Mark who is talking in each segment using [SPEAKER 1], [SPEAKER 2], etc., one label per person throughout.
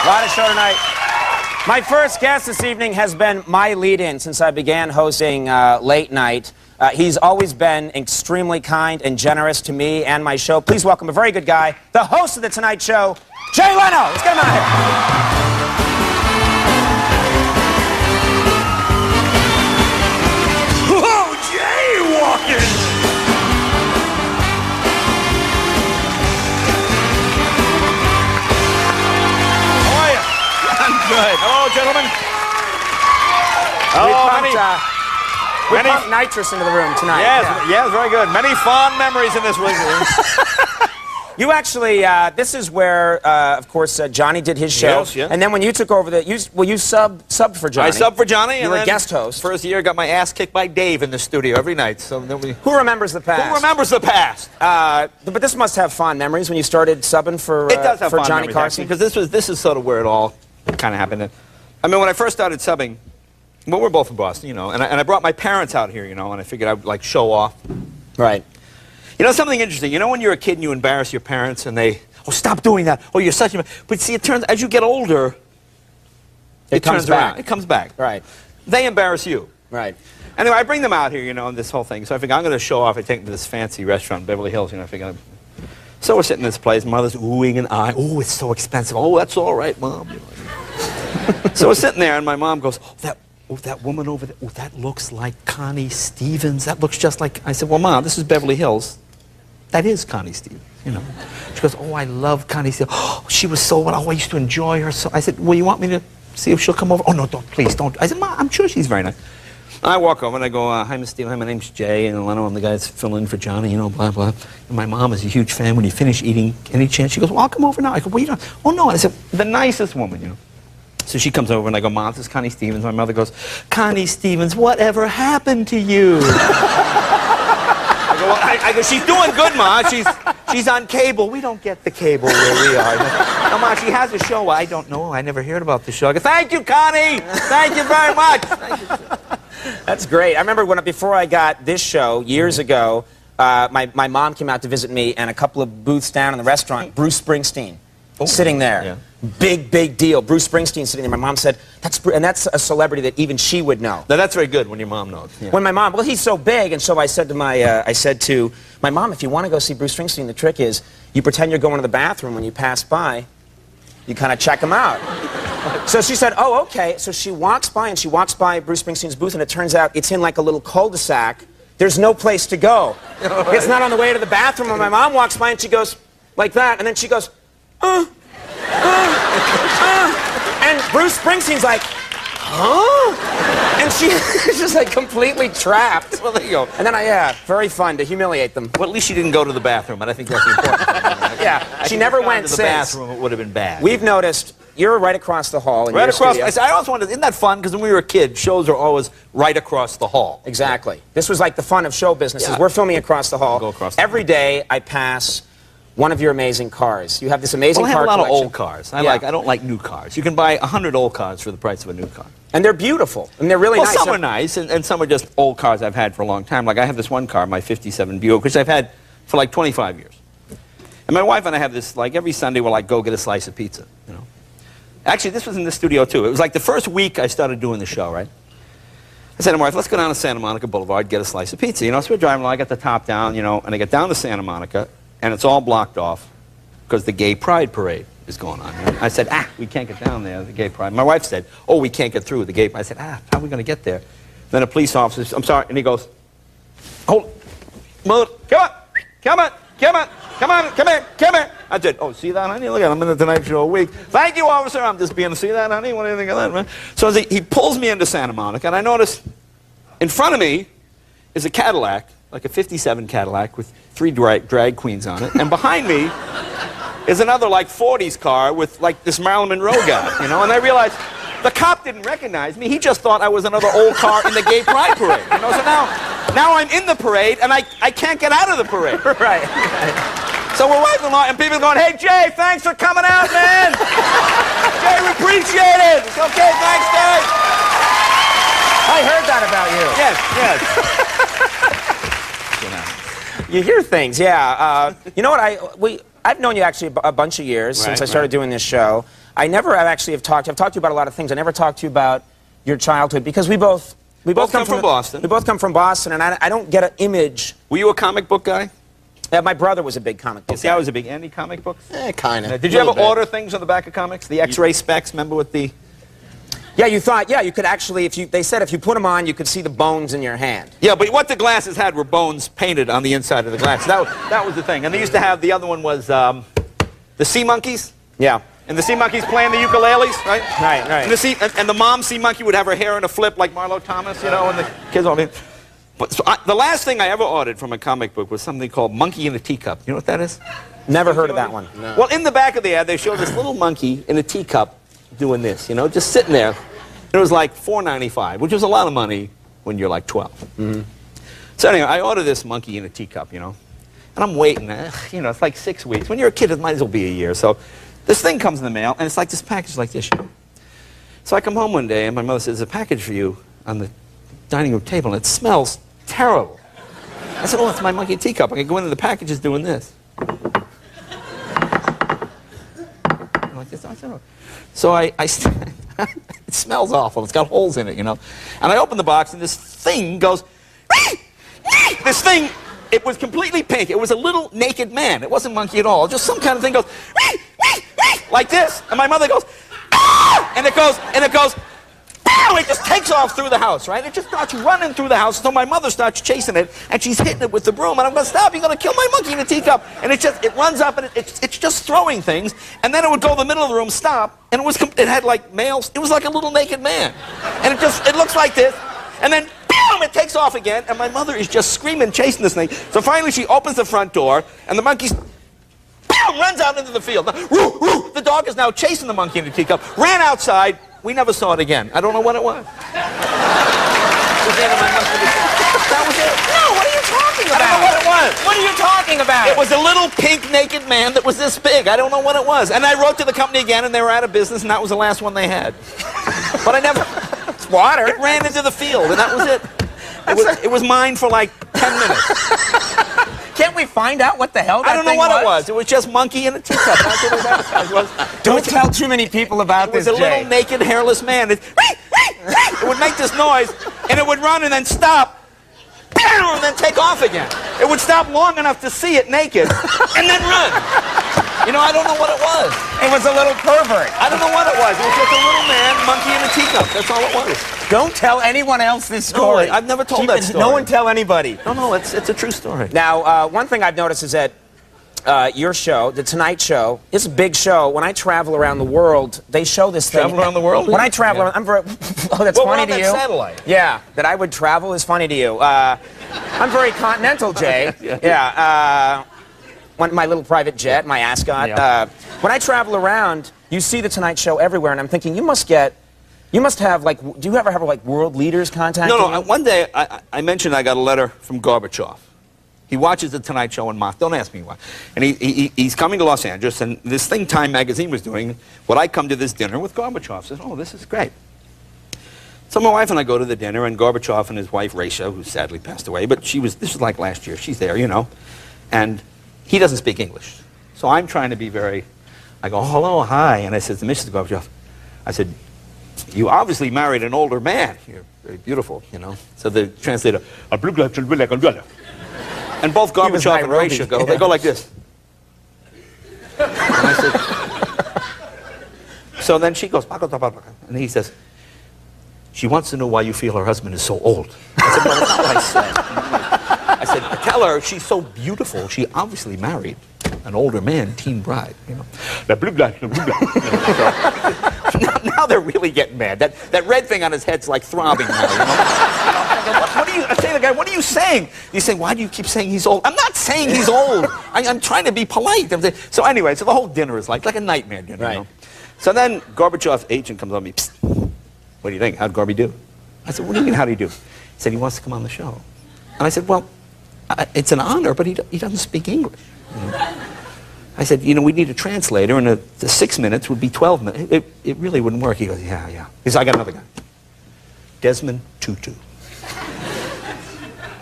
[SPEAKER 1] A lot of show tonight. My first guest this evening has been my lead-in since I began hosting Late Night. He's always been extremely kind and generous to me and my show. Please welcome a very good guy, the host of The Tonight Show, Jay Leno. Let's get him out here.
[SPEAKER 2] Whoa, jaywalking! How are you? I'm good. Hello, gentlemen.
[SPEAKER 1] We pumped nitrous into the room tonight.
[SPEAKER 2] Yes, very good. Many fond memories in this room.
[SPEAKER 1] You actually, this is where, of course, Johnny did his show.
[SPEAKER 2] Yes, yeah.
[SPEAKER 1] And then when you took over you subbed for Johnny.
[SPEAKER 2] I subbed for Johnny.
[SPEAKER 1] You were a guest host.
[SPEAKER 2] First year, got my ass kicked by Dave in the studio every night. So nobody.
[SPEAKER 1] Who remembers the past?
[SPEAKER 2] Who remembers the past?
[SPEAKER 1] But this must have fond memories when you started subbing for
[SPEAKER 2] It does have
[SPEAKER 1] for
[SPEAKER 2] fond
[SPEAKER 1] Johnny
[SPEAKER 2] memories,
[SPEAKER 1] Carson.
[SPEAKER 2] because this is sort of where it all kind of happened. I mean, when I first started subbing, well, we're both from Boston, you know, and I brought my parents out here, you know, and I figured I'd like show off.
[SPEAKER 1] Right.
[SPEAKER 2] You know something interesting? You know when you're a kid and you embarrass your parents and they, oh, stop doing that. Oh, you're such a... But see, it turns, as you get older, it
[SPEAKER 1] comes
[SPEAKER 2] turns
[SPEAKER 1] back.
[SPEAKER 2] around. It comes back.
[SPEAKER 1] Right.
[SPEAKER 2] They embarrass you.
[SPEAKER 1] Right.
[SPEAKER 2] Anyway, I bring them out here, you know, and this whole thing. So I figure I'm going to show off. I take them to this fancy restaurant in Beverly Hills, you know, I figure... So we're sitting in this place, mother's oohing and eyeing. Oh, it's so expensive. Oh, that's all right, Mom. You know. So we're sitting there, and my mom goes, oh, that woman over there, oh, that looks like Connie Stevens. That looks just like... I said, well, Mom, this is Beverly Hills. That is Connie Stevens, you know. She goes, oh, I love Connie Stevens. Oh, she was so... Oh, I used to enjoy her. So I said, well, you want me to see if she'll come over? Oh, no, don't, please, don't. I said, Mom, I'm sure she's very nice. I walk over and I go, hi, Miss Stevens. Hi, my name's Jay, and Leno, I'm the guy that's filling in for Johnny, you know, blah, blah. And my mom is a huge fan. When you finish eating, any chance? She goes, well, I'll come over now. I go, well, you don't... Oh, no. And I said, the nicest woman, you know. So she comes over and I go, Mom, this is Connie Stevens. My mother goes, Connie Stevens, whatever happened to you? I go, she's doing good, Ma. She's on cable. We don't get the cable where we are. No, Ma, she has a show. I don't know. I never heard about the show. I go, thank you, Connie. Thank you very much. Thank you.
[SPEAKER 1] That's great. I remember before I got this show years ago, my mom came out to visit me, and a couple of booths down in the restaurant, Bruce Springsteen sitting there. Yeah. Big deal. Bruce Springsteen sitting there. My mom said, that's a celebrity that even she would know.
[SPEAKER 2] Now, that's very good when your mom knows. Yeah.
[SPEAKER 1] When my mom, well, he's so big, and so I said to my mom, if you want to go see Bruce Springsteen, the trick is you pretend you're going to the bathroom when you pass by. You kind of check him out. So she said, oh, okay. So she walks by Bruce Springsteen's booth, and it turns out it's in like a little cul-de-sac. There's no place to go. It's not on the way to the bathroom. And my mom walks by, and she goes like that, and then she goes, and Bruce Springsteen's like, huh? And she's just like completely trapped.
[SPEAKER 2] Well, there you go.
[SPEAKER 1] And then very fun to humiliate them.
[SPEAKER 2] Well, at least she didn't go to the bathroom, and I think that's the important thing.
[SPEAKER 1] Yeah, she never went
[SPEAKER 2] to the bathroom. It would have been bad.
[SPEAKER 1] We've noticed you're right across the hall in your studio.
[SPEAKER 2] I always wondered, isn't that fun? Because when we were a kid, shows are always right across the hall.
[SPEAKER 1] Exactly. This was like the fun of show businesses. Yeah. We're filming across the hall.
[SPEAKER 2] Go across the
[SPEAKER 1] Every day I pass one of your amazing cars. You have this amazing car
[SPEAKER 2] collection. I have a lot
[SPEAKER 1] collection.
[SPEAKER 2] of old cars. I don't like new cars. You can buy 100 old cars for the price of a new car.
[SPEAKER 1] And they're beautiful. And they're really nice.
[SPEAKER 2] Some are nice, and some are just old cars I've had for a long time. Like I have this one car, my 57 Buick, which I've had for like 25 years. And my wife and I have this, like every Sunday we'll like go get a slice of pizza, you know. Actually, this was in the studio too. It was like the first week I started doing the show, right? I said to my wife, let's go down to Santa Monica Boulevard, get a slice of pizza. You know, so we're driving along, I got the top down, you know, and I get down to Santa Monica, and it's all blocked off because the Gay Pride Parade is going on. Right? I said, we can't get down there, the Gay Pride. My wife said, oh, we can't get through the Gay Pride. I said, how are we going to get there? Then a police officer says, I'm sorry, and he goes, hold, move, come here. I said, oh, see that, honey? Look at him in the Tonight Show a week. Thank you, officer. I'm just being to see that, honey. What do you think of that, man? So he pulls me into Santa Monica, and I notice in front of me is a Cadillac, like a 57 Cadillac with 3 drag queens on it, and behind me is another like 40s car with like this Marilyn Monroe guy, you know, and I realized the cop didn't recognize me. He just thought I was another old car in the Gay Pride Parade, you know, so now I'm in the parade and I can't get out of the parade.
[SPEAKER 1] Right.
[SPEAKER 2] So we're waving along and people are going, hey Jay, thanks for coming out, man. Jay, we appreciate it. It's okay, thanks, Jay.
[SPEAKER 1] I heard that about you.
[SPEAKER 2] Yes.
[SPEAKER 1] You hear things, yeah. You know what? I've known you actually a bunch of years since I started doing this show. I never actually have talked. I've talked to you about a lot of things. I never talked to you about your childhood because we both
[SPEAKER 2] come from Boston.
[SPEAKER 1] We both come from Boston, and I don't get an image.
[SPEAKER 2] Were you a comic book guy?
[SPEAKER 1] Yeah, my brother was a big comic book
[SPEAKER 2] See,
[SPEAKER 1] guy.
[SPEAKER 2] I was a big anti-comic books.
[SPEAKER 3] Kind of.
[SPEAKER 2] Did you ever order things on the back of comics? The X-ray specs, remember with the...
[SPEAKER 1] Yeah, you thought, yeah, you could actually, they said if you put them on, you could see the bones in your hand.
[SPEAKER 2] Yeah, but what the glasses had were bones painted on the inside of the glass. That was the thing. And they used to have, the other one was the sea monkeys.
[SPEAKER 1] Yeah.
[SPEAKER 2] And the sea monkeys playing the ukuleles, right?
[SPEAKER 1] Right.
[SPEAKER 2] And the mom sea monkey would have her hair in a flip like Marlo Thomas, you know, and the kids all... But, so the last thing I ever ordered from a comic book was something called Monkey in a Teacup. You know what that is?
[SPEAKER 1] Never heard of that one.
[SPEAKER 3] No.
[SPEAKER 2] Well, in the back of the ad, they show this little monkey in a teacup doing this, you know, just sitting there. It was like $4.95, which was a lot of money when you're like 12. Mm-hmm. So anyway, I ordered this monkey in a teacup, you know, and I'm waiting. You know, it's like 6 weeks. When you're a kid, it might as well be a year. So this thing comes in the mail, and it's like this package like this. You know? So I come home one day, and my mother says, "There's a package for you on the dining room table, and it smells terrible." I said, "Oh, it's my monkey teacup. I can go into the package is doing this." Like this. I said, "Oh." So it smells awful. It's got holes in it, you know. And I open the box, and this thing goes, this thing, it was completely pink. It was a little naked man. It wasn't monkey at all. Just some kind of thing goes, like this. And my mother goes, ah! And it goes, it just takes off through the house, right? It just starts running through the house. So my mother starts chasing it, and she's hitting it with the broom. And I'm going, "Stop, you're going to kill my monkey in a teacup." And it runs up, and it's just throwing things. And then it would go in the middle of the room, stop, and it had like males. It was like a little naked man. And it looks like this. And then, boom, it takes off again. And my mother is just screaming, chasing this thing. So finally she opens the front door, and the monkey's, boom, runs out into the field. Woo, woo. The dog is now chasing the monkey in the teacup, ran outside. We never saw it again. I don't know what it was. That was it.
[SPEAKER 1] No, what are you talking about?
[SPEAKER 2] I don't know what it was.
[SPEAKER 1] What are you talking about?
[SPEAKER 2] It was a little pink naked man that was this big. I don't know what it was. And I wrote to the company again, and they were out of business, and that was the last one they had. But I never...
[SPEAKER 1] It's water.
[SPEAKER 2] It ran into the field, and that was it. It was mine for like 10 minutes.
[SPEAKER 1] Can't we find out what the hell that
[SPEAKER 2] I don't know what it was. It was just monkey in a teacup. That's what it advertised was.
[SPEAKER 1] Don't tell too many people about this,
[SPEAKER 2] It was a
[SPEAKER 1] Jay.
[SPEAKER 2] little naked, hairless man. It would make this noise, and it would run and then stop, and then take off again. It would stop long enough to see it naked, and then run. You know, I don't know what it was.
[SPEAKER 1] It was a little pervert.
[SPEAKER 2] I don't know what it was. It was just a little man, monkey in a teacup. That's all it was.
[SPEAKER 1] Don't tell anyone else this story.
[SPEAKER 2] No, I've never told that story.
[SPEAKER 1] No one tell anybody.
[SPEAKER 2] No, it's a true story.
[SPEAKER 1] Now, one thing I've noticed is that your show, The Tonight Show, is a big show. When I travel around the world, they show this thing.
[SPEAKER 2] Travel around the world?
[SPEAKER 1] When I travel around, I'm very... Oh, that's funny to you?
[SPEAKER 2] Satellite.
[SPEAKER 1] Yeah, that I would travel is funny to you. I'm very continental, Jay. Yeah. My little private jet, my ascot.
[SPEAKER 2] Yeah.
[SPEAKER 1] When I travel around, you see The Tonight Show everywhere, and I'm thinking, you must have, like, do you ever have, like, world leaders contacting you?
[SPEAKER 2] No. One day, I mentioned I got a letter from Gorbachev. He watches The Tonight Show in Moscow. Don't ask me why. And he's coming to Los Angeles, and this thing Time Magazine was doing, would I come to this dinner with Gorbachev? I said, "Oh, this is great." So my wife and I go to the dinner, and Gorbachev and his wife, Rasha, who sadly passed away, but this was like last year. She's there, you know. And he doesn't speak English. So I'm trying to be I go, "Hello, hi." And I said to Mrs. Gorbachev, I said, "You obviously married an older man. You're very beautiful, you know." So the translator, and both Gorbachev and Rasha go, they go like this. And I said, so then she goes, and he says, "She wants to know why you feel her husband is so old." I said, "No, that's not what I said." I said, "Tell her she's so beautiful. She obviously married an older man, teen bride, you know." Now they're really getting mad. That red thing on his head's like throbbing now, you know? What are you, I say to the guy, "What are you saying?" He's saying, "Why do you keep saying he's old?" I'm not saying he's old. I'm trying to be polite. So anyway, so the whole dinner is like a nightmare dinner,
[SPEAKER 1] right.
[SPEAKER 2] You know? So then Gorbachev's agent comes on me, "Psst, what do you think? How'd Gorby do?" I said, "What do you mean, how'd he do?" He said, "He wants to come on the show." And I said, "Well, it's an honor, but he doesn't speak English." You know? I said, "You know, we need a translator, and the 6 minutes would be 12 minutes. It really wouldn't work." He goes, "Yeah. He said, "I got another guy. Desmond Tutu."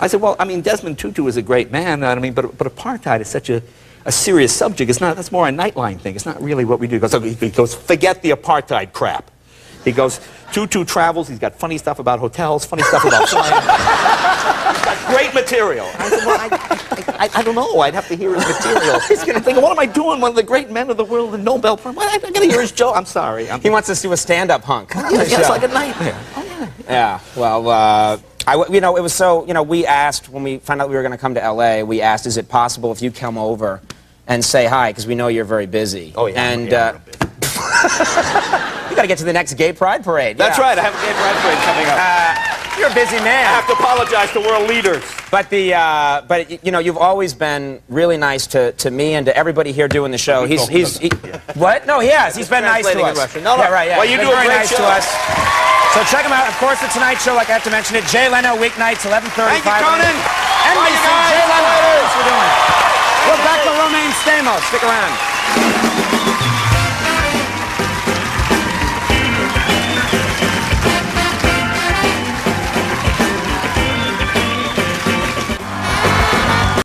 [SPEAKER 2] I said, "Well, I mean, Desmond Tutu is a great man, I mean, but apartheid is such a a serious subject. It's not. That's more a Nightline thing. It's not really what we do. He goes, forget the apartheid crap. He goes, Tutu travels. He's got funny stuff about hotels, funny stuff about flying. He's got great material. I said, well, I don't know. I'd have to hear his material. He's going to think, what am I doing? One of the great men of the world, the Nobel Prize. I got to hear his joke. I'm sorry.
[SPEAKER 1] He wants us to do a stand-up hunk.
[SPEAKER 2] Yeah, it's like a nightmare. Oh, yeah.
[SPEAKER 1] Yeah. Well, you know, it was so. You know, we asked when we found out we were going to come to L.A. We asked, is it possible if you come over and say hi, because we know you're very busy.
[SPEAKER 2] Oh, yeah.
[SPEAKER 1] And
[SPEAKER 2] I'm busy.
[SPEAKER 1] you got to get to the next gay pride parade.
[SPEAKER 2] That's right. I have a gay pride parade coming up.
[SPEAKER 1] You're a busy man.
[SPEAKER 2] I have to apologize to world leaders.
[SPEAKER 1] But but you know, you've always been really nice to me and to everybody here doing the show. What? No, he has. He's been nice to us.
[SPEAKER 2] No,
[SPEAKER 1] yeah, right. Yeah.
[SPEAKER 2] Well, you do a
[SPEAKER 1] very
[SPEAKER 2] great
[SPEAKER 1] nice
[SPEAKER 2] show.
[SPEAKER 1] to us. So check him out. Of course, The Tonight Show, like I have to mention it. Jay Leno, weeknights, 11:30.
[SPEAKER 2] Thank you, Conan.
[SPEAKER 1] NBC, Jay Leno. Thanks for doing it. We're back to Romaine Stamos. Stick around.